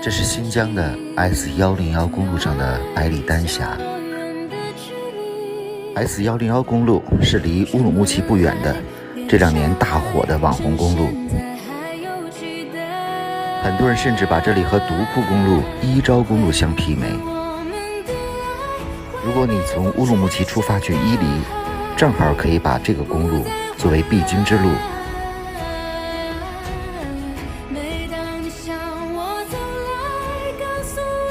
这是新疆的 S101公路上的百里丹峡。S101公路是离乌鲁木齐不远的这2年大火的网红公路，很多人甚至把这里和独库公路、伊昭公路相媲美。如果你从乌鲁木齐出发去伊犁，正好可以把这个公路作为必经之路。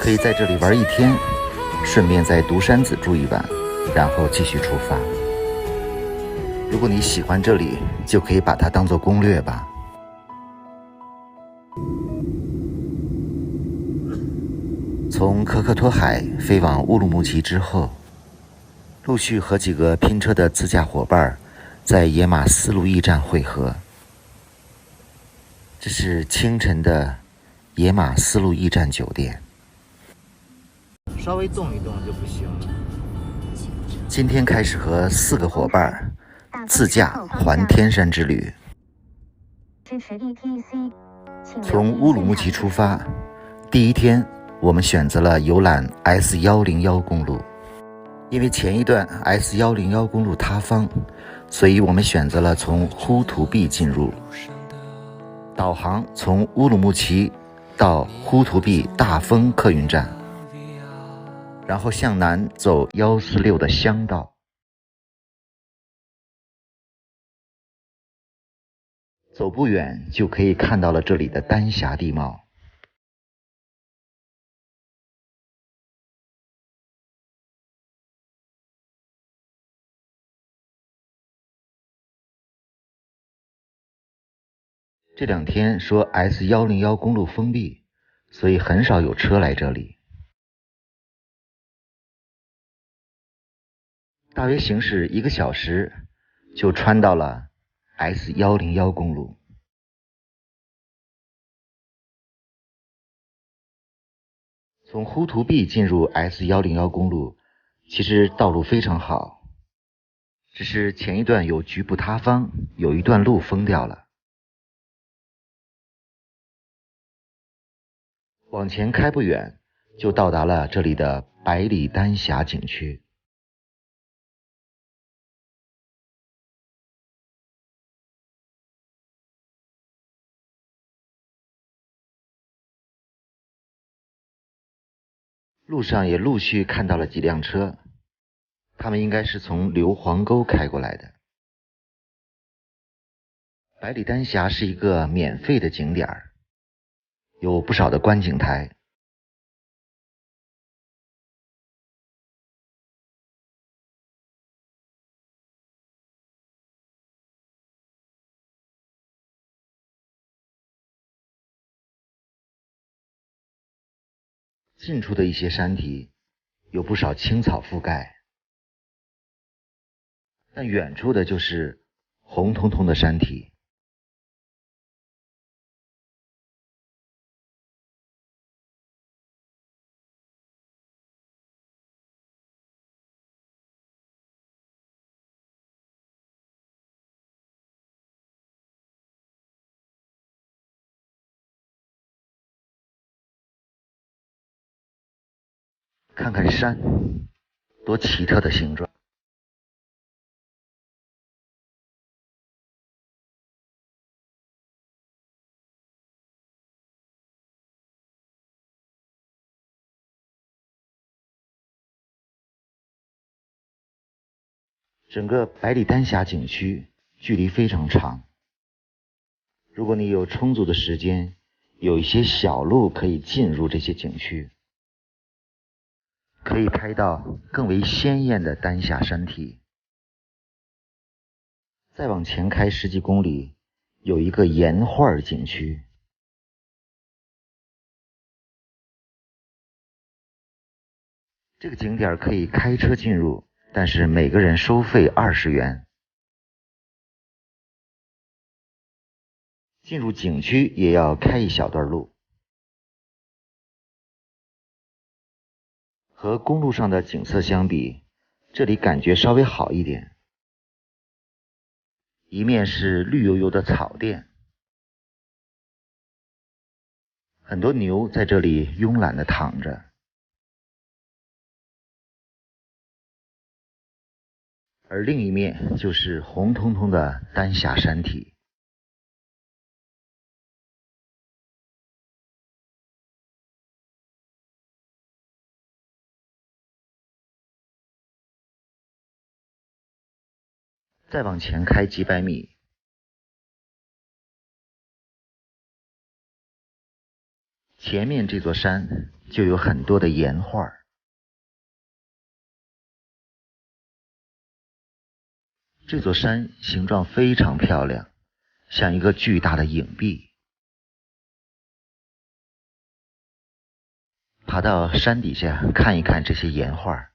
可以在这里玩1天，顺便在独山子住1晚，然后继续出发。如果你喜欢这里，就可以把它当作攻略吧。从可可托海飞往乌鲁木齐之后，陆续和几个拼车的自驾伙伴在野马丝路驿站汇合。这是清晨的野马丝路驿站酒店。稍微动一动就不行了。今天开始和4个伙伴自驾环天山之旅。从乌鲁木齐出发，第1天我们选择了游览 S101公路，因为前一段 S101公路塌方，所以我们选择了从呼图壁进入。导航从乌鲁木齐到呼图壁大丰客运站，然后向南走146的乡道，走不远就可以看到了这里的丹霞地貌。这2天说 S101公路封闭，所以很少有车来这里。大约行驶1个小时，就穿到了 S101公路。从呼图壁进入 S101公路，其实道路非常好，只是前一段有局部塌方，有一段路封掉了。往前开不远，就到达了这里的百里丹峡景区。路上也陆续看到了几辆车，他们应该是从硫磺沟开过来的。百里丹峡是一个免费的景点，有不少的观景台。近处的一些山体有不少青草覆盖，但远处的就是红彤彤的山体。看看山，多奇特的形状。整个百里丹峡景区距离非常长，如果你有充足的时间，有一些小路可以进入这些景区，可以拍到更为鲜艳的丹霞山体。再往前开10几公里，有一个岩画景区。这个景点可以开车进入，但是每个人收费20元。进入景区也要开一小段路。和公路上的景色相比，这里感觉稍微好一点。一面是绿油油的草甸，很多牛在这里慵懒地躺着，而另一面就是红彤彤的丹霞山体。再往前开几百米，前面这座山就有很多的岩画。这座山形状非常漂亮，像一个巨大的影壁。爬到山底下看一看这些岩画。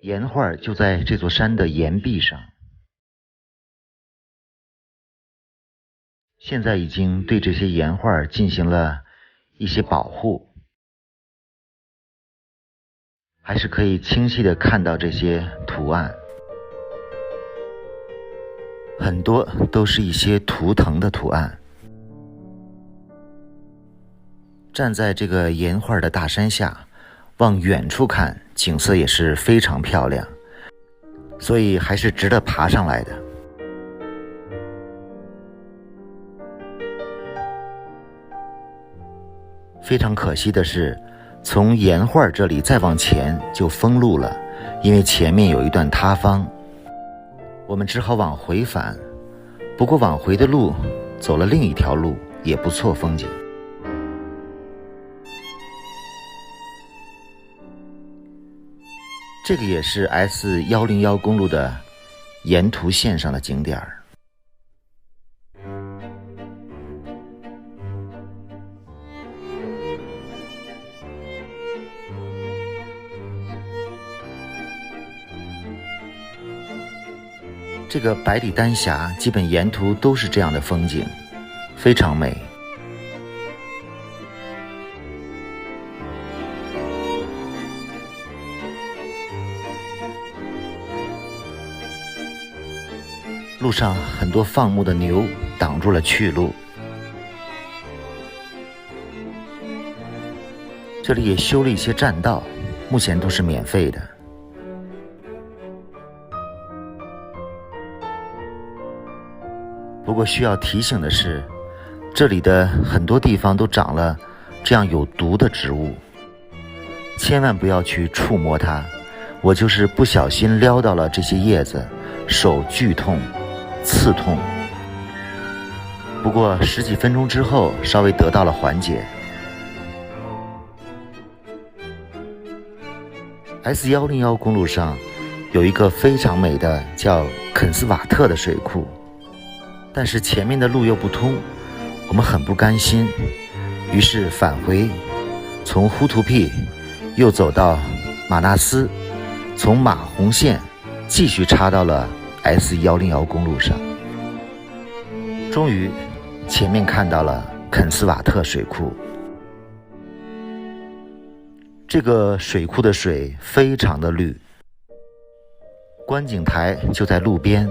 岩画就在这座山的岩壁上，现在已经对这些岩画进行了一些保护，还是可以清晰地看到这些图案，很多都是一些图腾的图案。站在这个岩画的大山下，往远处看，景色也是非常漂亮，所以还是值得爬上来的。非常可惜的是，从岩画这里再往前就封路了，因为前面有一段塌方，我们只好往回返。不过往回的路走了另一条路，也不错风景。这个也是 S101公路的沿途线上的景点。这个百里丹峡基本沿途都是这样的风景，非常美。路上很多放牧的牛挡住了去路，这里也修了一些栈道，目前都是免费的。不过需要提醒的是，这里的很多地方都长了这样有毒的植物，千万不要去触摸它。我就是不小心撩到了这些叶子，手剧痛刺痛，不过10几分钟之后稍微得到了缓解。S101公路上有一个非常美的叫肯斯瓦特的水库，但是前面的路又不通，我们很不甘心，于是返回，从呼图壁又走到马纳斯，从马洪线继续插到了S101公路上。终于前面看到了肯斯瓦特水库。这个水库的水非常的绿，观景台就在路边，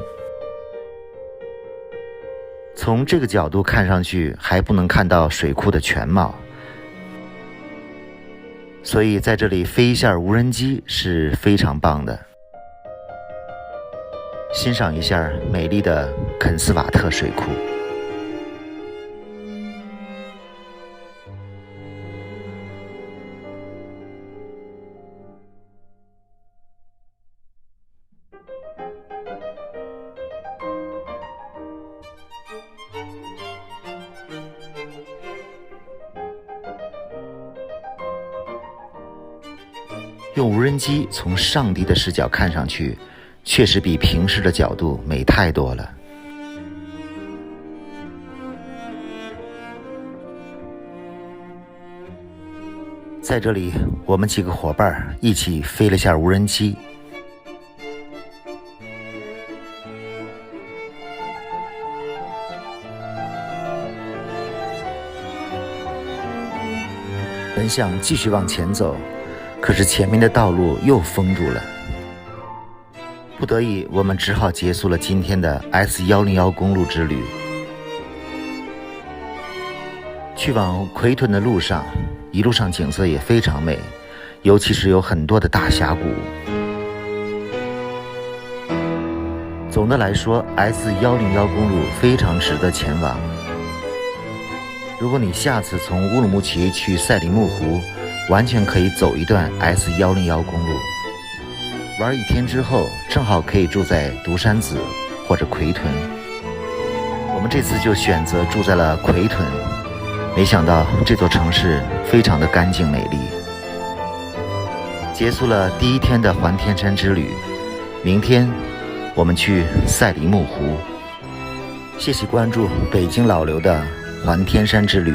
从这个角度看上去还不能看到水库的全貌，所以在这里飞一下无人机是非常棒的。欣赏一下美丽的肯斯瓦特水库。用无人机从上帝的视角看上去，确实比平视的角度美太多了。在这里，我们几个伙伴一起飞了下无人机。本想继续往前走，可是前面的道路又封住了。不得已，我们只好结束了今天的 S101公路之旅。去往奎屯的路上，一路上景色也非常美，尤其是有很多的大峡谷。总的来说 ，S101公路非常值得前往。如果你下次从乌鲁木齐去赛里木湖，完全可以走一段 S101公路。玩一天之后，正好可以住在独山子或者奎屯。我们这次就选择住在了奎屯，没想到这座城市非常的干净美丽。结束了第一天的环天山之旅，明天我们去赛里木湖。谢谢关注北京老刘的环天山之旅。